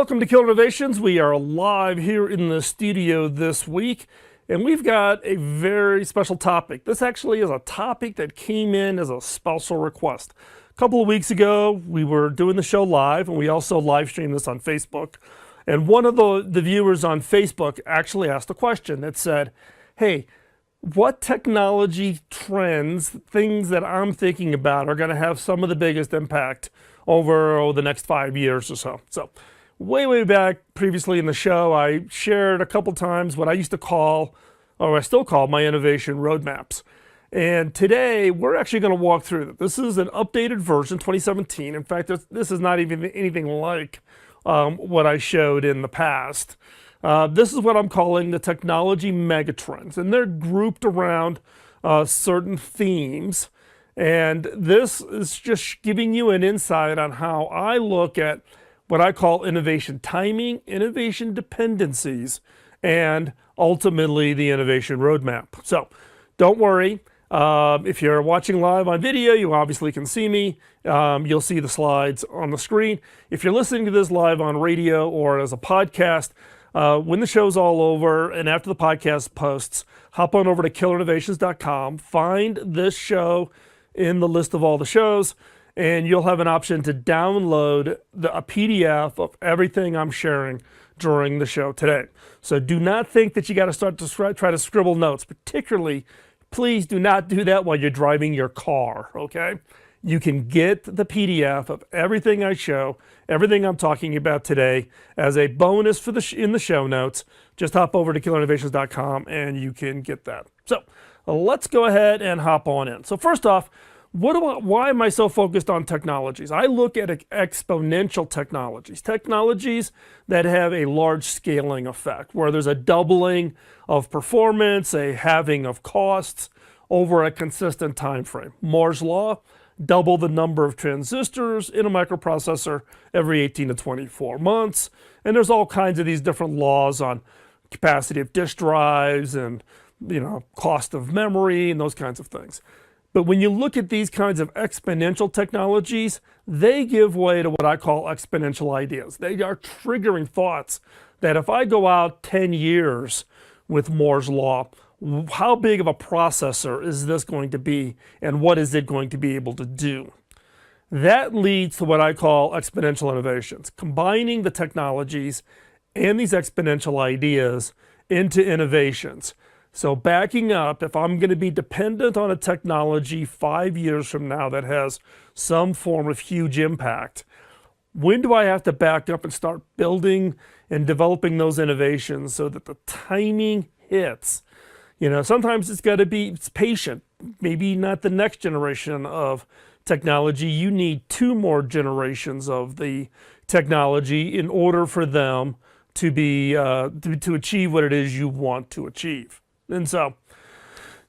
Welcome to Killer Innovations. We are live here in the studio this week, and we've got a very special topic. This actually is a topic that came in as a special request. A couple of weeks ago, we were doing the show live, and we also live streamed this on Facebook. And one of the viewers on Facebook actually asked a question that said, hey, what technology trends, things that I'm thinking about are going to have some of the biggest impact over the next 5 years or so? So way back previously in the show, I shared a couple times what I used to call, or I still call, my innovation roadmaps. And today, we're actually going to walk through them. This is an updated version, 2017. In fact, this is not even anything like what I showed in the past. This is what I'm calling the technology megatrends, and they're grouped around certain themes. And this is just giving you an insight on how I look at what I call innovation timing, innovation dependencies, and ultimately the innovation roadmap. So don't worry. If you're watching live on video, you obviously can see me. You'll see the slides on the screen. If you're listening to this live on radio or as a podcast, when the show's all over and after the podcast posts, hop on over to killerinnovations.com, find this show in the list of all the shows, and you'll have an option to download a PDF of everything I'm sharing during the show today. So do not think that you got to start to try to scribble notes. Particularly, please do not do that while you're driving your car, okay? You can get the PDF of everything I show, everything I'm talking about today as a bonus for in the show notes. Just hop over to killerinnovations.com and you can get that. So let's go ahead and hop on in. So first off, why am I so focused on technologies? I look at exponential technologies that have a large scaling effect, where there's a doubling of performance, a halving of costs over a consistent time frame. Moore's Law, double the number of transistors in a microprocessor every 18 to 24 months. And there's all kinds of these different laws on capacity of disk drives and cost of memory and those kinds of things. But when you look at these kinds of exponential technologies, they give way to what I call exponential ideas. They are triggering thoughts that if I go out 10 years with Moore's Law, how big of a processor is this going to be, and what is it going to be able to do? That leads to what I call exponential innovations, combining the technologies and these exponential ideas into innovations. So backing up, if I'm going to be dependent on a technology 5 years from now that has some form of huge impact, when do I have to back up and start building and developing those innovations so that the timing hits? Sometimes it's patient. Maybe not the next generation of technology. You need 2 more generations of the technology in order for them to be to achieve what it is you want to achieve. And so,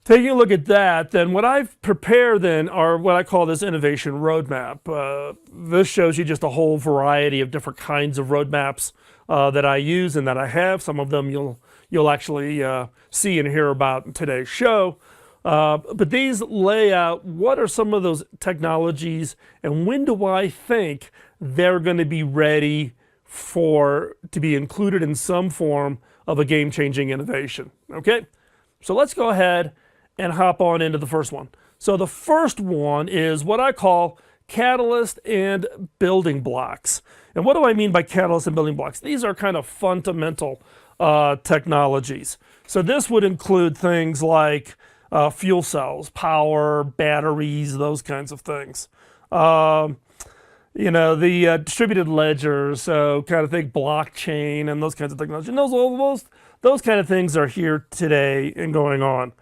taking a look at that, then what I've prepared then are what I call this innovation roadmap. This shows you just a whole variety of different kinds of roadmaps that I use and that I have. Some of them you'll actually see and hear about in today's show. But these lay out what are some of those technologies and when do I think they're going to be ready to be included in some form of a game-changing innovation. Okay? So let's go ahead and hop on into the first one. So the first one is what I call catalyst and building blocks. And what do I mean by catalyst and building blocks? These are kind of fundamental technologies. So this would include things like fuel cells, power, batteries, those kinds of things. The distributed ledger, so kind of think blockchain and those kinds of technology. And those kind of things are here today and going on.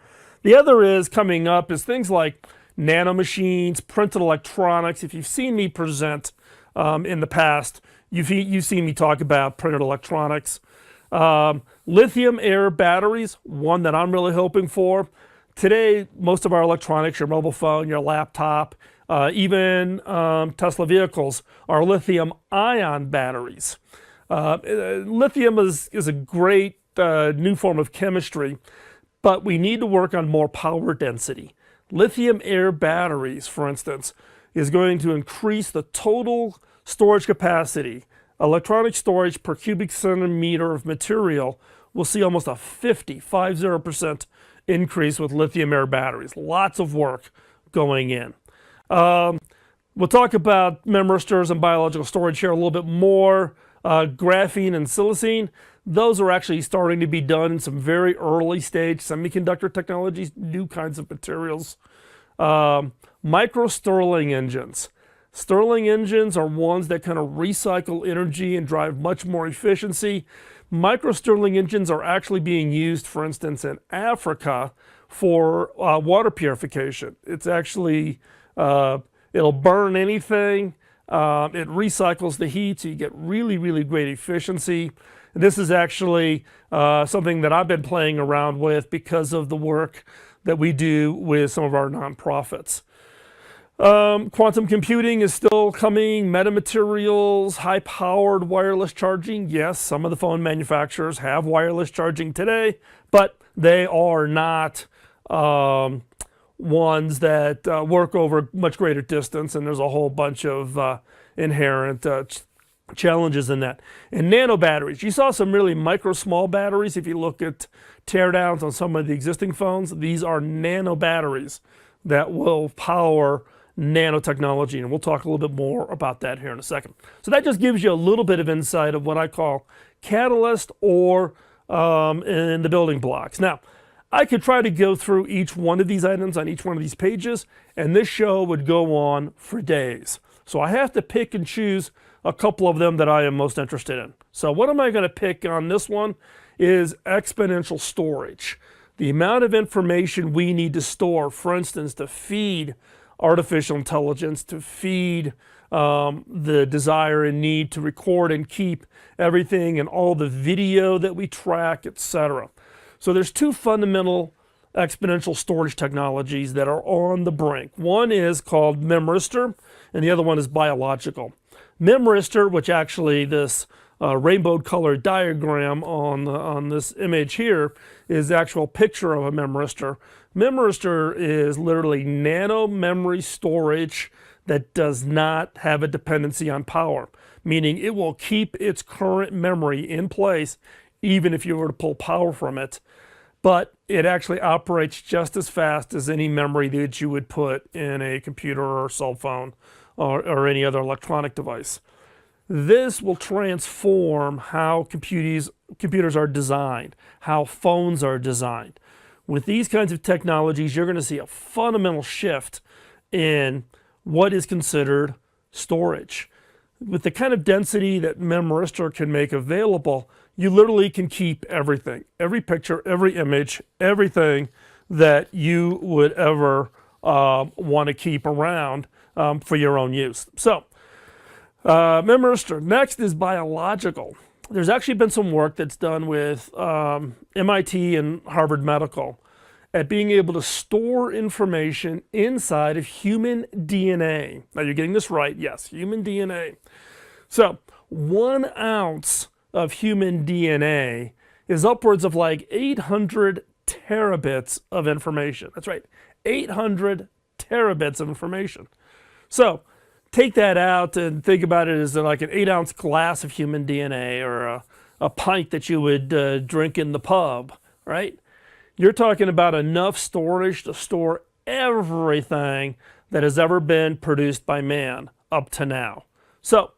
The other is coming up is things like nanomachines, printed electronics. If you've seen me present in the past, you've seen me talk about printed electronics. Lithium air batteries, one that I'm really hoping for. Today, most of our electronics, your mobile phone, your laptop, even Tesla vehicles are lithium ion batteries. Lithium is a great new form of chemistry, but we need to work on more power density. Lithium air batteries, for instance, is going to increase the total storage capacity electronic storage per cubic centimeter of material will see almost a 50% increase with lithium air batteries. Lots of work going in. We'll talk about memristors and biological storage here a little bit more. Graphene and silicene, those are actually starting to be done in some very early stage semiconductor technologies, new kinds of materials. Micro Stirling engines. Stirling engines are ones that kind of recycle energy and drive much more efficiency. Micro Stirling engines are actually being used, for instance, in Africa for water purification. It's actually, it'll burn anything. It recycles the heat, so you get really, really great efficiency. This is actually something that I've been playing around with because of the work that we do with some of our nonprofits. Quantum computing is still coming. Metamaterials, high-powered wireless charging. Yes, some of the phone manufacturers have wireless charging today, but they are not ones that work over much greater distance, and there's a whole bunch of inherent challenges in that. And nano batteries. You saw some really micro small batteries. If you look at teardowns on some of the existing phones, these are nano batteries that will power nanotechnology, and we'll talk a little bit more about that here in a second. So that just gives you a little bit of insight of what I call catalyst or in the building blocks. Now, I could try to go through each one of these items on each one of these pages, and this show would go on for days. So I have to pick and choose a couple of them that I am most interested in. So what am I going to pick on this one is exponential storage. The amount of information we need to store, for instance, to feed artificial intelligence, to feed the desire and need to record and keep everything and all the video that we track, etc. So there's two fundamental exponential storage technologies that are on the brink. One is called memristor, and the other one is biological. Memristor, which actually this rainbow colored diagram on this image here is the actual picture of a memristor. Memristor is literally nano memory storage that does not have a dependency on power, meaning it will keep its current memory in place even if you were to pull power from it, but it actually operates just as fast as any memory that you would put in a computer or cell phone or any other electronic device. This will transform how computers are designed, how phones are designed. With these kinds of technologies, you're going to see a fundamental shift in what is considered storage. With the kind of density that memristor can make available, you literally can keep everything, every picture, every image, everything that you would ever want to keep around for your own use. So, memristor. Next is biological. There's actually been some work that's done with MIT and Harvard Medical at being able to store information inside of human DNA. Now you're getting this right, yes, human DNA. So 1 ounce of human DNA is upwards of like 800 terabits of information. That's right, 800 terabits of information. So take that out and think about it as like an 8-ounce glass of human DNA or a pint that you would drink in the pub, right? You're talking about enough storage to store everything that has ever been produced by man up to now. So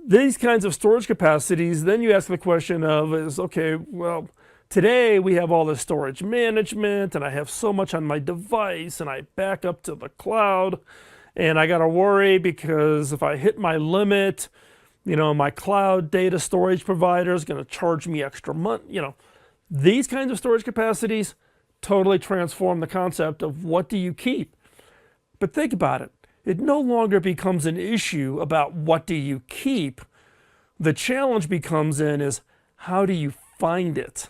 these kinds of storage capacities, then you ask the question of is, okay, well, today we have all this storage management and I have so much on my device and I back up to the cloud and I got to worry because if I hit my limit, you know, my cloud data storage provider is going to charge me extra money, you know. These kinds of storage capacities totally transform the concept of what do you keep. But think about it. It no longer becomes an issue about what do you keep. The challenge becomes is how do you find it?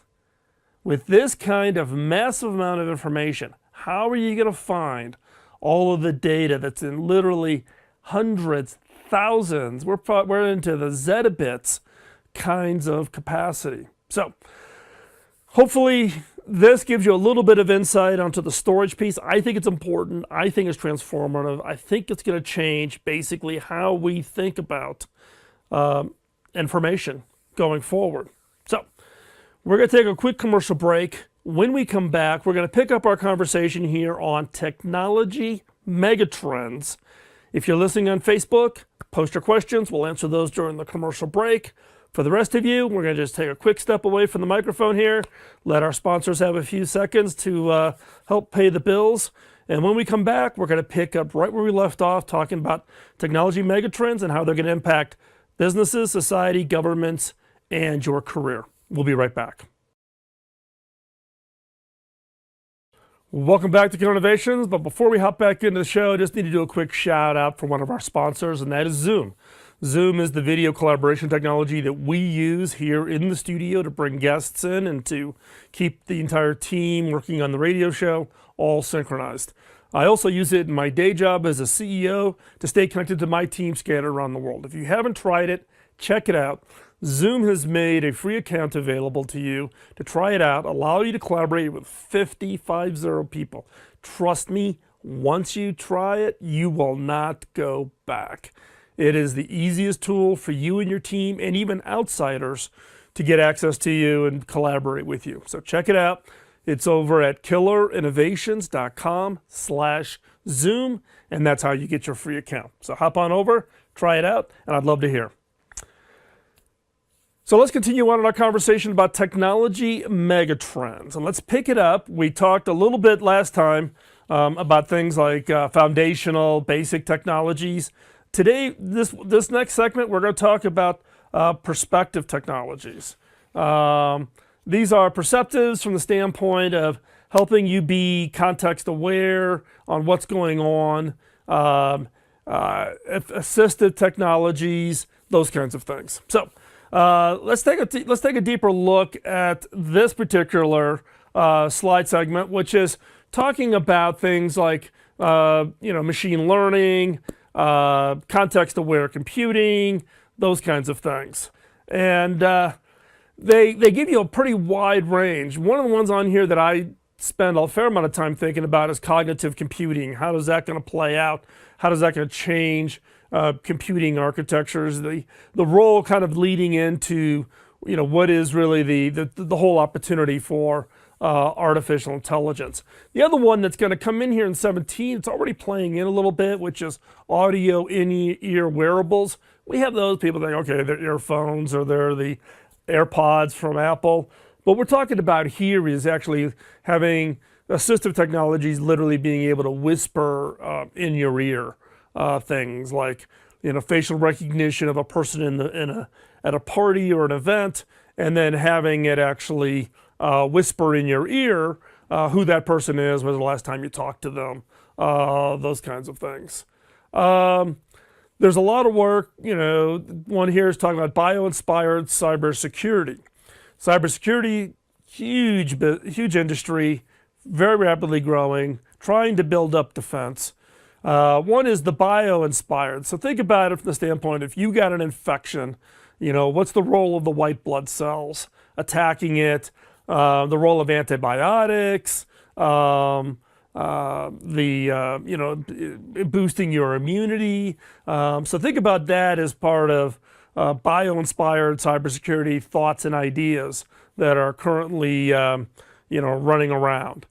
With this kind of massive amount of information, how are you going to find all of the data that's in literally hundreds, thousands, we're into the zettabytes kinds of capacity. So hopefully this gives you a little bit of insight onto the storage piece. I think it's important. I think it's transformative. I think it's going to change basically how we think about information going forward. So we're going to take a quick commercial break. When we come back, we're going to pick up our conversation here on technology megatrends. If you're listening on Facebook, post your questions. We'll answer those during the commercial break. For the rest of you, we're going to just take a quick step away from the microphone here, let our sponsors have a few seconds to help pay the bills. And when we come back, we're going to pick up right where we left off, talking about technology megatrends and how they're going to impact businesses, society, governments, and your career. We'll be right back. Welcome back to Innovations, but before we hop back into the show, I just need to do a quick shout out for one of our sponsors, and that is Zoom. Zoom is the video collaboration technology that we use here in the studio to bring guests in and to keep the entire team working on the radio show all synchronized. I also use it in my day job as a CEO to stay connected to my team scattered around the world. If you haven't tried it, check it out. Zoom has made a free account available to you to try it out, allow you to collaborate with 50 people. Trust me, once you try it, you will not go back. It is the easiest tool for you and your team and even outsiders to get access to you and collaborate with you. So check it out. It's over at killerinnovations.com/Zoom, and that's how you get your free account. So hop on over, try it out, and I'd love to hear. So let's continue on in our conversation about technology megatrends. And let's pick it up. We talked a little bit last time about things like foundational, basic technologies. Today, this next segment, we're going to talk about perspective technologies. These are perceptives from the standpoint of helping you be context aware on what's going on, assistive technologies, those kinds of things. So let's take a deeper look at this particular slide segment, which is talking about things like machine learning, context-aware computing, those kinds of things. And they give you a pretty wide range. One of the ones on here that I spend a fair amount of time thinking about is cognitive computing. How is that going to play out? How is that going to change computing architectures? The role kind of leading into what is really the whole opportunity for artificial intelligence. The other one that's going to come in here in 17, it's already playing in a little bit, which is audio in-ear wearables. We have those people think, okay, they're earphones or they're the AirPods from Apple. What we're talking about here is actually having assistive technologies literally being able to whisper in your ear things like facial recognition of a person at a party or an event, and then having it actually whisper in your ear who that person is, when was the last time you talked to them, those kinds of things. There's a lot of work, one here is talking about bio-inspired cybersecurity. Cybersecurity, huge industry, very rapidly growing, trying to build up defense. One is the bio-inspired. So think about it from the standpoint, if you got an infection, what's the role of the white blood cells attacking it? The role of antibiotics, boosting your immunity. So think about that as part of bio-inspired cybersecurity thoughts and ideas that are currently, running around.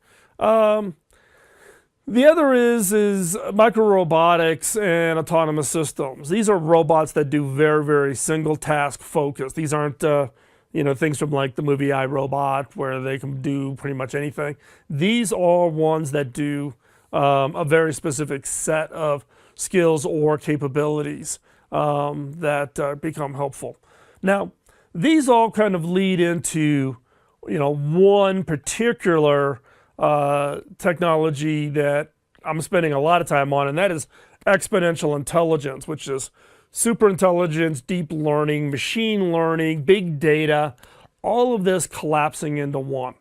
The other is micro-robotics and autonomous systems. These are robots that do very, very single task focus. These aren't things from like the movie iRobot where they can do pretty much anything. These are ones that do a very specific set of skills or capabilities that become helpful. Now, these all kind of lead into one particular technology that I'm spending a lot of time on, and that is exponential intelligence, which is super intelligence, deep learning, machine learning, big data, all of this collapsing into one.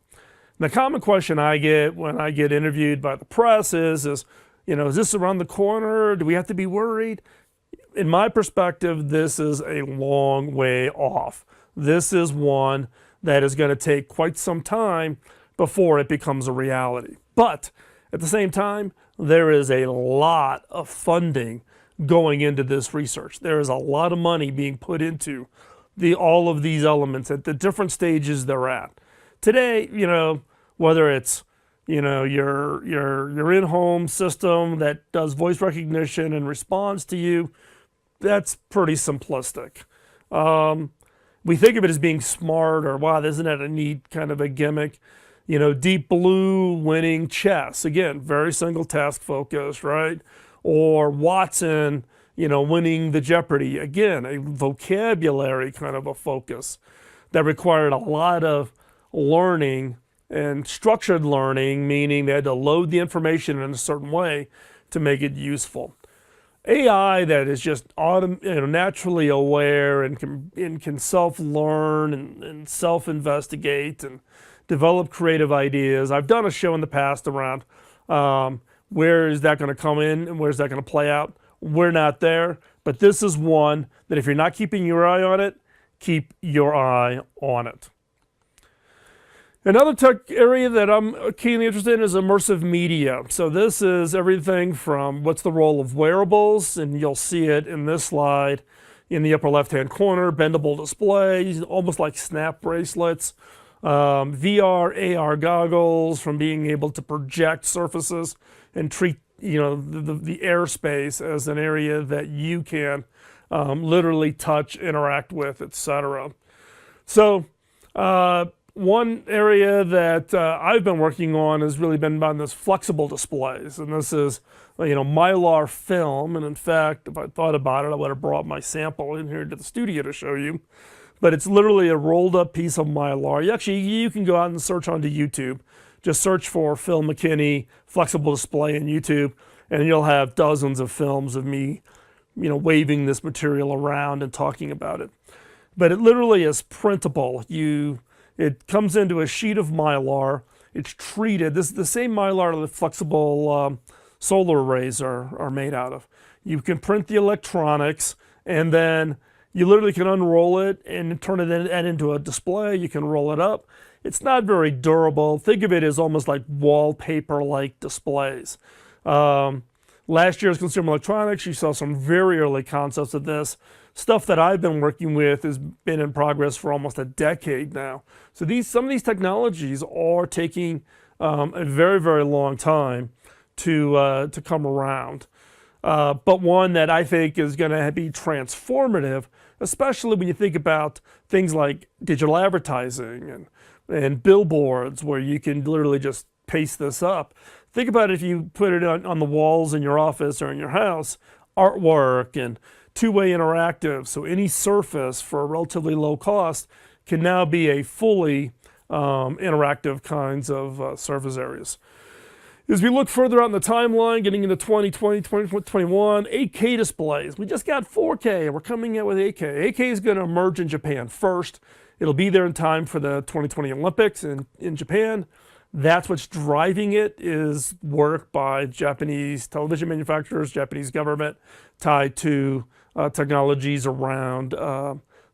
The common question I get when I get interviewed by the press is this around the corner? Do we have to be worried? In my perspective, this is a long way off. This is one that is going to take quite some time before it becomes a reality. But at the same time, there is a lot of funding going into this research. There is a lot of money being put into all of these elements at the different stages they're at. Today, whether it's your in-home system that does voice recognition and responds to you, that's pretty simplistic. We think of it as being smart, or wow, isn't that a neat kind of a gimmick? Deep Blue winning chess, again, very single task focused, right? Or Watson, winning the Jeopardy, again, a vocabulary kind of a focus that required a lot of learning and structured learning, meaning they had to load the information in a certain way to make it useful. AI that is just naturally aware and can self-learn and self-investigate and develop creative ideas. I've done a show in the past around where is that going to come in and where's that going to play out. We're not there, but this is one that if you're not keeping your eye on it, keep your eye on it. Another tech area that I'm keenly interested in is immersive media. So this is everything from what's the role of wearables, and you'll see it in this slide in the upper left-hand corner, bendable displays, almost like snap bracelets, VR, AR goggles, from being able to project surfaces and treat the airspace as an area that you can literally touch, interact with, etc. So one area that I've been working on has really been on this flexible displays, and this is Mylar film. And in fact, if I thought about it, I would have brought my sample in here to the studio to show you. But it's literally a rolled up piece of Mylar. You can go out and search onto YouTube. Just search for Phil McKinney flexible display in YouTube, and you'll have dozens of films of me, waving this material around and talking about it. But it literally is printable. It comes into a sheet of Mylar. It's treated. This is the same Mylar that flexible solar arrays are made out of. You can print the electronics, and then you literally can unroll it and turn it into a display. You can roll it up. It's not very durable. Think of it as almost like wallpaper-like displays. Last year's Consumer Electronics, you saw some very early concepts of this. Stuff that I've been working with has been in progress for almost a decade now. So some of these technologies are taking a very, very long time to come around. But one that I think is going to be transformative, especially when you think about things like digital advertising and billboards, where you can literally just paste this up. Think about it if you put it on the walls in your office or in your house, artwork and two-way interactive. So any surface for a relatively low cost can now be a fully interactive kinds of surface areas. As we look further out in the timeline, getting into 2020, 2021, 8K displays. We just got 4K, and we're coming out with 8K. 8K is going to emerge in Japan first. It'll be there in time for the 2020 Olympics in Japan. That's what's driving it, is work by Japanese television manufacturers, Japanese government, tied to technologies around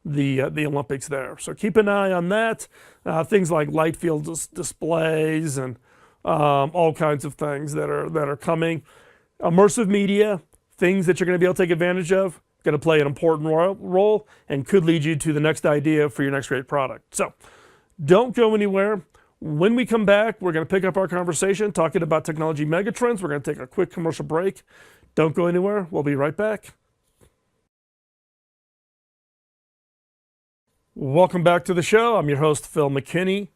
the Olympics there. So keep an eye on that. Things like light field displays and all kinds of things that are coming. Immersive media, things that you're going to be able to take advantage of, going to play an important role and could lead you to the next idea for your next great product. So don't go anywhere. When we come back, we're going to pick up our conversation talking about technology megatrends. We're going to take a quick commercial break. Don't go anywhere. We'll be right back. Welcome back to the show. I'm your host, Phil McKinney.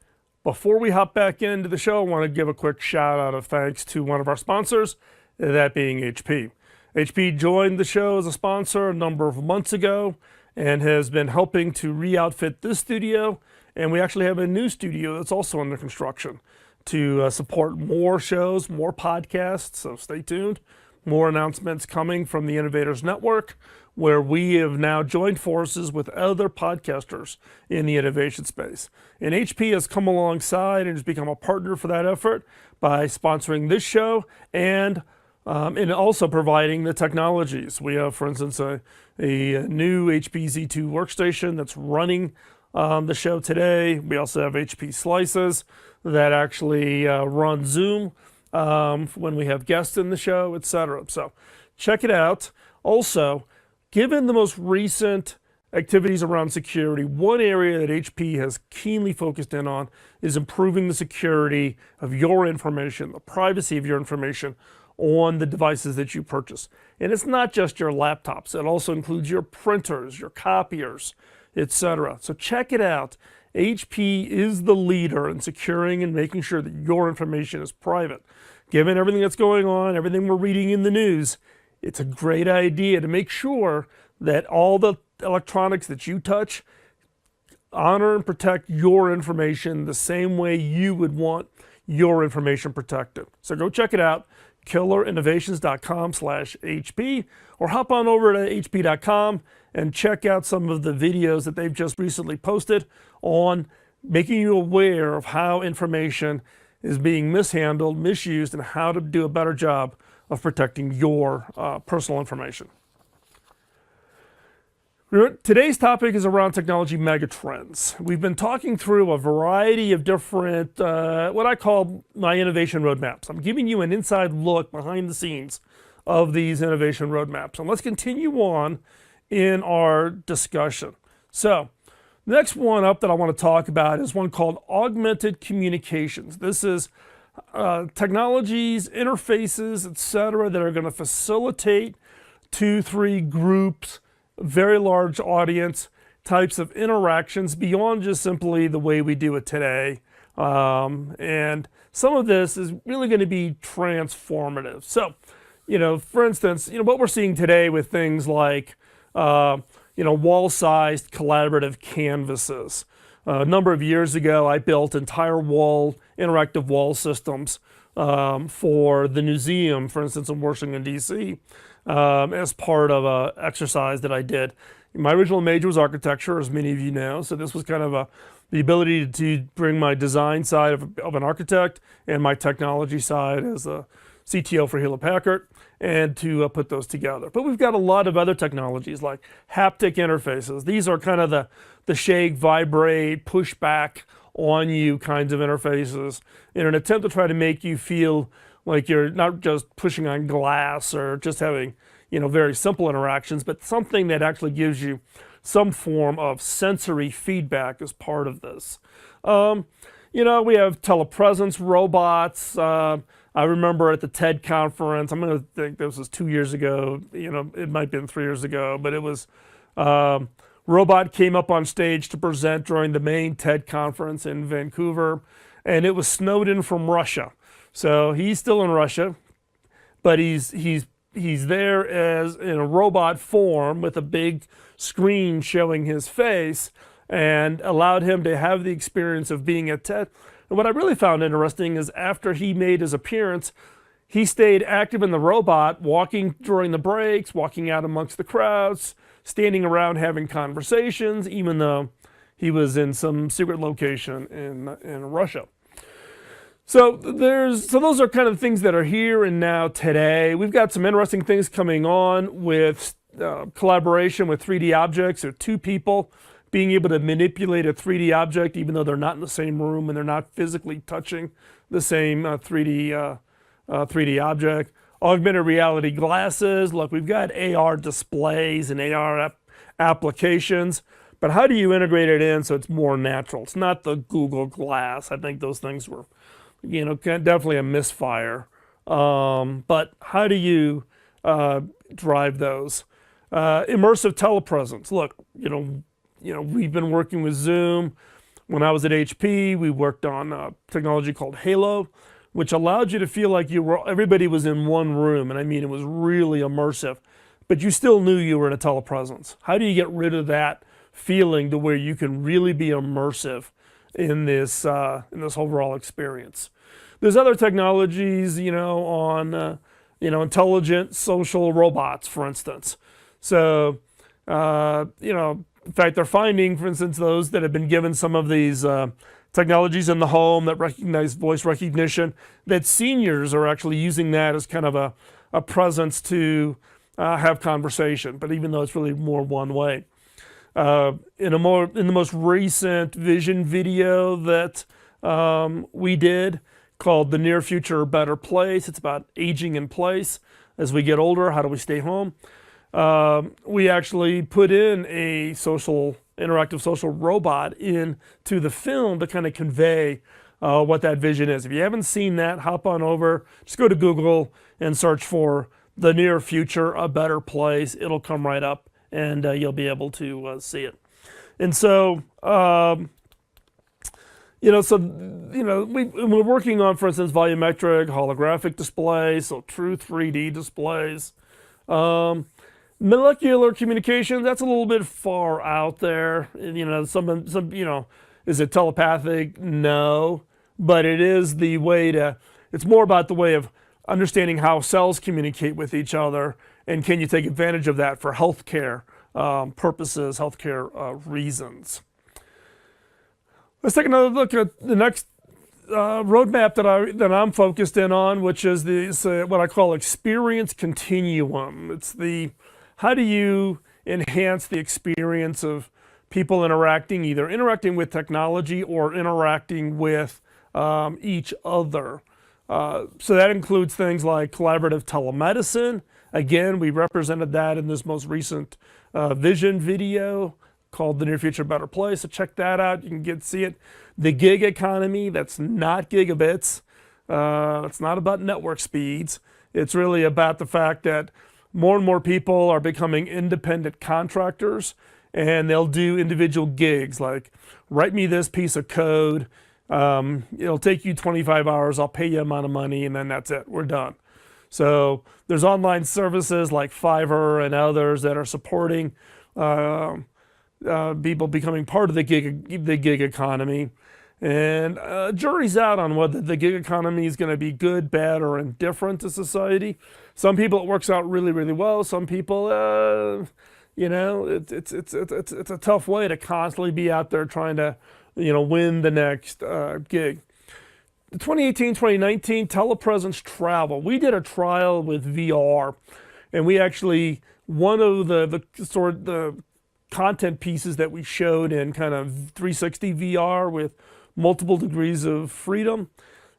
Before we hop back into the show, I want to give a quick shout out of thanks to one of our sponsors, that being HP. HP joined the show as a sponsor a number of months ago and has been helping to re-outfit this studio. And we actually have a new studio that's also under construction to support more shows, more podcasts. So stay tuned. More announcements coming from the Innovators Network, where we have now joined forces with other podcasters in the innovation space. And HP has come alongside and has become a partner for that effort by sponsoring this show and also providing the technologies. We have, for instance, a new HP Z2 workstation that's running the show today. We also have HP Slices that actually run Zoom when we have guests in the show, etc. So check it out. Also, given the most recent activities around security, one area that HP has keenly focused in on is improving the security of your information, the privacy of your information on the devices that you purchase. And it's not just your laptops, it also includes your printers, your copiers, etc. So check it out. HP is the leader in securing and making sure that your information is private. Given everything that's going on, everything we're reading in the news, it's a great idea to make sure that all the electronics that you touch honor and protect your information the same way you would want your information protected. So go check it out, killerinnovations.com/HP, or hop on over to hp.com and check out some of the videos that they've just recently posted on making you aware of how information is being mishandled, misused, and how to do a better job of protecting your personal information. Today's topic is around technology megatrends. We've been talking through a variety of different, what I call my innovation roadmaps. I'm giving you an inside look behind the scenes of these innovation roadmaps. And let's continue on in our discussion. So, the next one up that I want to talk about is one called augmented communications. This is technologies, interfaces, etc., that are going to facilitate 2-3 groups, very large audience types of interactions beyond just simply the way we do it today. And some of this is really going to be transformative. So, for instance, what we're seeing today with things like, wall-sized collaborative canvases. A number of years ago, I built entire interactive wall systems for the museum, for instance, in Washington, D.C., as part of an exercise that I did. My original major was architecture, as many of you know, so this was kind of the ability to bring my design side of an architect and my technology side as a CTO for Hewlett Packard, and to put those together. But we've got a lot of other technologies like haptic interfaces. These are kind of the shake, vibrate, push back on you kinds of interfaces in an attempt to try to make you feel like you're not just pushing on glass or just having, very simple interactions, but something that actually gives you some form of sensory feedback as part of this. We have telepresence robots. I remember at the TED conference, I'm going to think this was 2 years ago, it might have been 3 years ago, but it was, robot came up on stage to present during the main TED conference in Vancouver, and it was Snowden from Russia. So he's still in Russia, but he's there as in a robot form with a big screen showing his face, and allowed him to have the experience of being at TED. And what I really found interesting is after he made his appearance, he stayed active in the robot, walking during the breaks, walking out amongst the crowds, standing around having conversations, even though he was in some secret location in Russia. So those are kind of things that are here and now today. We've got some interesting things coming on with collaboration with 3D objects, or two people being able to manipulate a 3D object even though they're not in the same room and they're not physically touching the same 3D object. Augmented reality glasses. Look, we've got AR displays and AR applications, but how do you integrate it in so it's more natural? It's not the Google Glass. I think those things were, definitely a misfire. But how do you drive those? Immersive telepresence. Look, we've been working with Zoom. When I was at HP, we worked on technology called Halo, which allowed you to feel like everybody was in one room. And I mean, it was really immersive, but you still knew you were in a telepresence. How do you get rid of that feeling to where you can really be immersive in this overall experience? There's other technologies, on intelligent social robots, for instance. So, in fact, they're finding, for instance, those that have been given some of these technologies in the home that recognize voice recognition, that seniors are actually using that as kind of a presence to have conversation, but even though it's really more one way. In the most recent vision video that we did called The Near Future, Better Place, it's about aging in place as we get older. How do we stay home? we actually put in a interactive social robot into the film to kind of convey what that vision is. If you haven't seen that, hop on over, just go to Google and search for The Near Future, A Better Place. It'll come right up and you'll be able to see it. And so, we're working on, for instance, volumetric, holographic displays, so true 3D displays. Molecular communication, that's a little bit far out there. Is it telepathic? No. But it is it's more about the way of understanding how cells communicate with each other, and can you take advantage of that for healthcare purposes, healthcare reasons. Let's take another look at the next roadmap that I'm focused in on, which is what I call experience continuum. It's how do you enhance the experience of people either interacting with technology or interacting with each other. So that includes things like collaborative telemedicine. Again, we represented that in this most recent vision video called The Near Future, Better Place. So check that out. You can see it. The gig economy, that's not gigabits. It's not about network speeds. It's really about the fact that more and more people are becoming independent contractors, and they'll do individual gigs like, write me this piece of code. It'll take you 25 hours. I'll pay you an amount of money, and then that's it. We're done. So there's online services like Fiverr and others that are supporting people becoming part of the gig economy. And jury's out on whether the gig economy is going to be good, bad, or indifferent to society. Some people it works out really, really well. Some people, it's a tough way to constantly be out there trying to, win the next gig. 2018, 2019, telepresence travel. We did a trial with VR, and we actually, one of the content pieces that we showed in kind of 360 VR with multiple degrees of freedom,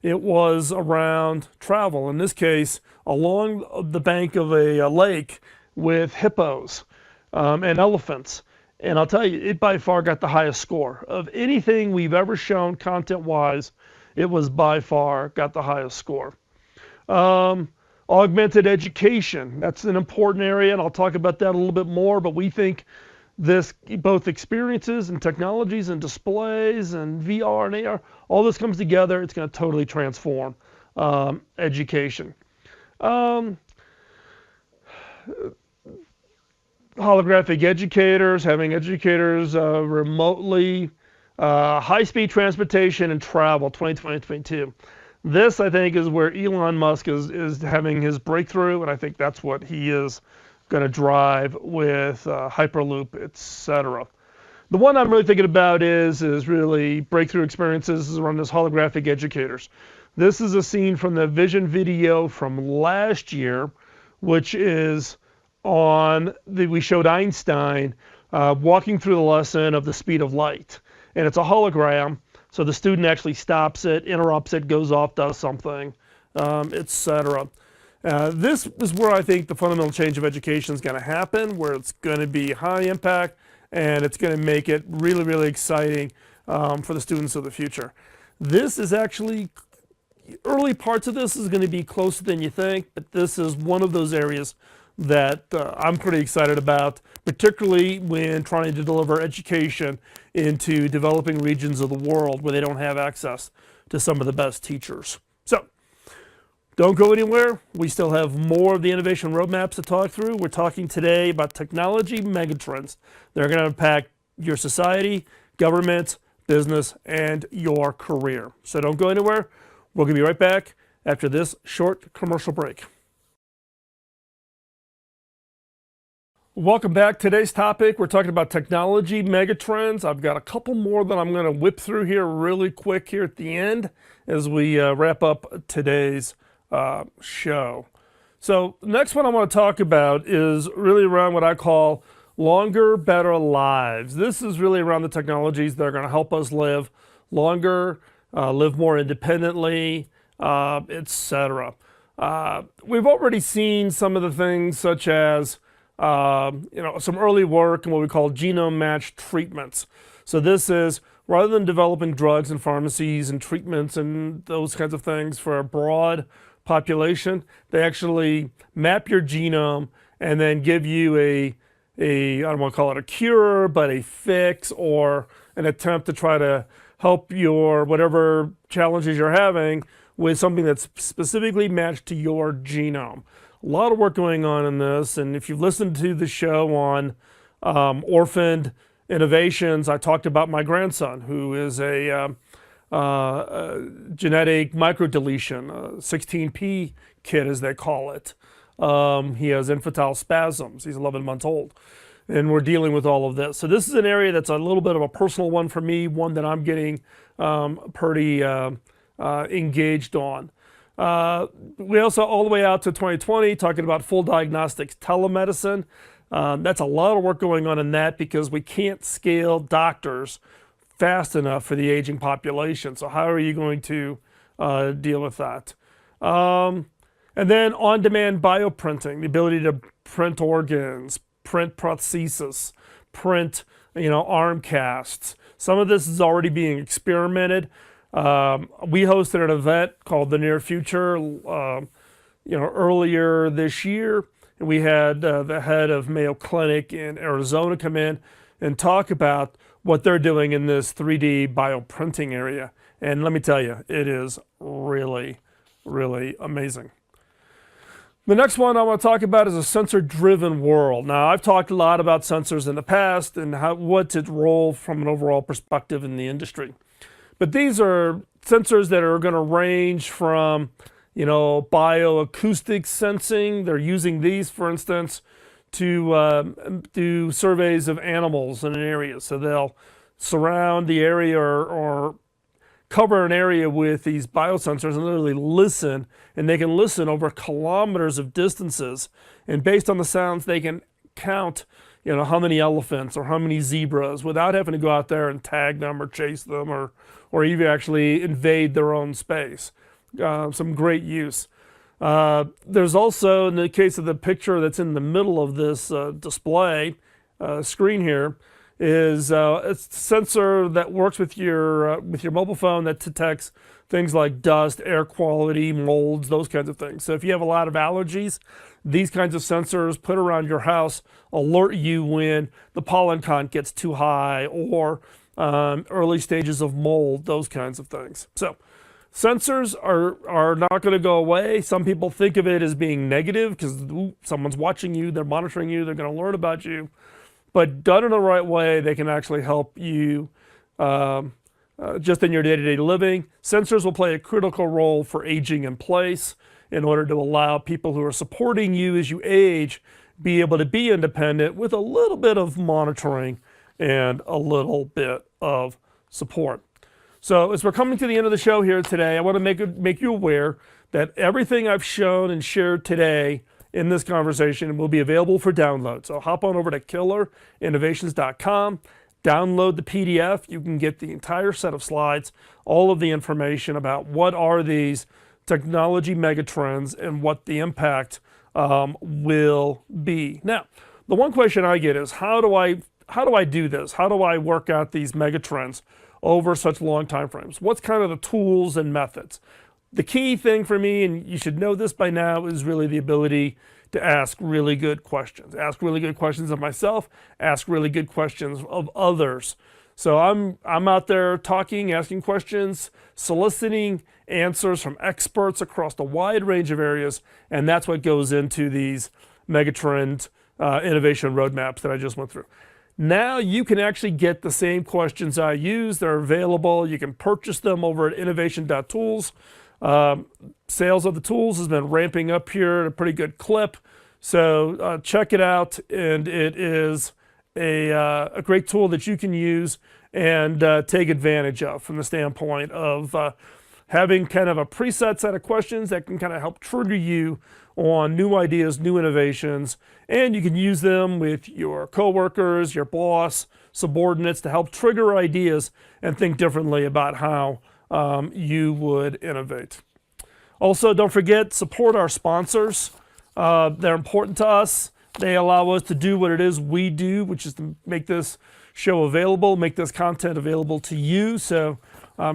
it was around travel. In this case, along the bank of a lake with hippos and elephants. And I'll tell you, it by far got the highest score. Of anything we've ever shown content-wise, it was by far got the highest score. Augmented education, that's an important area, and I'll talk about that a little bit more, but we think this, both experiences and technologies and displays and VR and AR, all this comes together, it's going to totally transform education. Holographic educators, having educators remotely, high-speed transportation and travel, 2022. This, I think, is where Elon Musk is having his breakthrough, and I think that's what he is going to drive with Hyperloop, etc. The one I'm really thinking about is really breakthrough experiences around this holographic educators. This is a scene from the Vision video from last year, which is we showed Einstein walking through the lesson of the speed of light. And it's a hologram, so the student actually stops it, interrupts it, goes off, does something, etc. This is where I think the fundamental change of education is going to happen, where it's going to be high impact, and it's going to make it really, really exciting for the students of the future. This is actually, early parts of this is going to be closer than you think, but this is one of those areas that I'm pretty excited about, particularly when trying to deliver education into developing regions of the world where they don't have access to some of the best teachers. So, don't go anywhere. We still have more of the innovation roadmaps to talk through. We're talking today about technology megatrends that are going to impact your society, government, business, and your career. So don't go anywhere. We're going to be right back after this short commercial break. Welcome back. Today's topic, we're talking about technology megatrends. I've got a couple more that I'm going to whip through here really quick here at the end as we wrap up today's show. So the next one I want to talk about is really around what I call longer, better lives. This is really around the technologies that are going to help us live longer, live more independently, etc. We've already seen some of the things such as some early work in what we call genome matched treatments. So this is, rather than developing drugs and pharmacies and treatments and those kinds of things for a broad population, they actually map your genome and then give you I don't want to call it a cure, but a fix or an attempt to try to help your whatever challenges you're having with something that's specifically matched to your genome. A lot of work going on in this, and if you've listened to the show on orphaned innovations, I talked about my grandson, who is a genetic microdeletion, 16p kid as they call it. He has infantile spasms. He's 11 months old. And we're dealing with all of this. So this is an area that's a little bit of a personal one for me, one that I'm getting pretty engaged on. We also, all the way out to 2020, talking about full diagnostics telemedicine. That's a lot of work going on in that because we can't scale doctors fast enough for the aging population. So how are you going to deal with that? And then on-demand bioprinting, the ability to print organs, print prosthesis, print arm casts. Some of this is already being experimented. We hosted an event called The Near Future earlier this year. And we had the head of Mayo Clinic in Arizona come in and talk about what they're doing in this 3D bioprinting area. And let me tell you, it is really, really amazing. The next one I want to talk about is a sensor-driven world. Now, I've talked a lot about sensors in the past and what's its role from an overall perspective in the industry. But these are sensors that are going to range from, bioacoustic sensing. They're using these, for instance, to do surveys of animals in an area. So they'll surround the area or cover an area with these biosensors and literally listen, and they can listen over kilometers of distances. And based on the sounds, they can count, how many elephants or how many zebras without having to go out there and tag them or chase them or even actually invade their own space. Some great use. There's also, in the case of the picture that's in the middle of this display screen here, is a sensor that works with your mobile phone that detects things like dust, air quality, molds, those kinds of things. So if you have a lot of allergies, these kinds of sensors put around your house alert you when the pollen count gets too high or early stages of mold, those kinds of things. So sensors are not going to go away. Some people think of it as being negative because someone's watching you, they're monitoring you, they're going to learn about you. But done in the right way, they can actually help you just in your day-to-day living. Sensors will play a critical role for aging in place in order to allow people who are supporting you as you age be able to be independent with a little bit of monitoring and a little bit of support. So as we're coming to the end of the show here today, I want to make you aware that everything I've shown and shared today in this conversation will be available for download. So hop on over to killerinnovations.com, download the PDF. You can get the entire set of slides, all of the information about what are these technology megatrends and what the impact will be. Now, the one question I get is how do I do this? How do I work out these megatrends over such long time frames? What's kind of the tools and methods? The key thing for me, and you should know this by now, is really the ability to ask really good questions. Ask really good questions of myself, ask really good questions of others. So I'm out there talking, asking questions, soliciting answers from experts across a wide range of areas, and that's what goes into these megatrend innovation roadmaps that I just went through. Now you can actually get the same questions I use. They're available. You can purchase them over at innovation.tools. Sales of the tools has been ramping up here at a pretty good clip. So check it out, and it is a great tool that you can use and take advantage of from the standpoint of having kind of a preset set of questions that can kind of help trigger you on new ideas, new innovations, and you can use them with your coworkers, your boss, subordinates to help trigger ideas and think differently about how you would innovate. Also, don't forget, support our sponsors. They're important to us. They allow us to do what it is we do, which is to make this show available, make this content available to you. So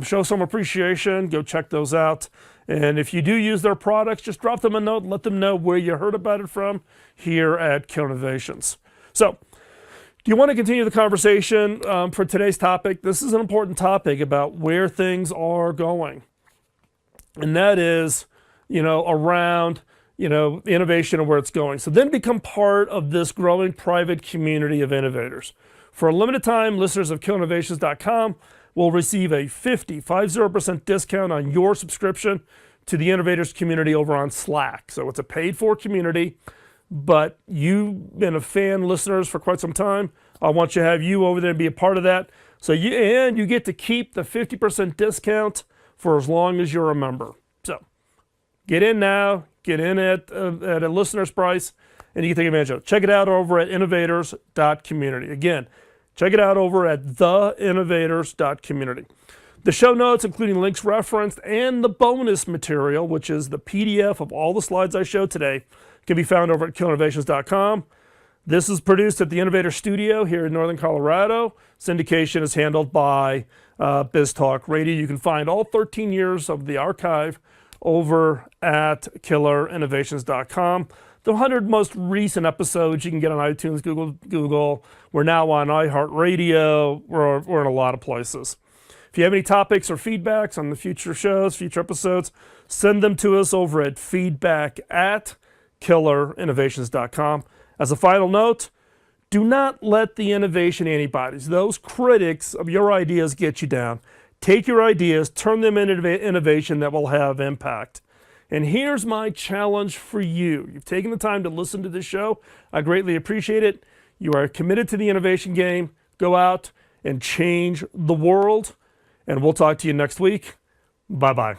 show some appreciation. Go check those out. And if you do use their products, just drop them a note and let them know where you heard about it from here at Killer Innovations. So, do you want to continue the conversation for today's topic? This is an important topic about where things are going. And that is, around, innovation and where it's going. So then become part of this growing private community of innovators. For a limited time, listeners of KillerInnovations.com will receive a 50% discount on your subscription to the innovators community over on Slack. So it's a paid for community, but you've been a fan listeners for quite some time. I want to have you over there and be a part of that. So you get to keep the 50% discount for as long as you're a member. So get in now, get in at a listener's price, and you can take advantage of it. Check it out over at innovators.community. Again, check it out over at theinnovators.community. The show notes, including links referenced, and the bonus material, which is the PDF of all the slides I showed today, can be found over at killerinnovations.com. This is produced at the Innovator Studio here in Northern Colorado. Syndication is handled by BizTalk Radio. You can find all 13 years of the archive over at killerinnovations.com. The 100 most recent episodes you can get on iTunes, Google. We're now on iHeartRadio. We're in a lot of places. If you have any topics or feedbacks on the future shows, future episodes, send them to us over at feedback@killerinnovations.com. As a final note, do not let the innovation antibodies, those critics of your ideas, get you down. Take your ideas, turn them into innovation that will have impact. And here's my challenge for you. You've taken the time to listen to this show. I greatly appreciate it. You are committed to the innovation game. Go out and change the world. And we'll talk to you next week. Bye-bye.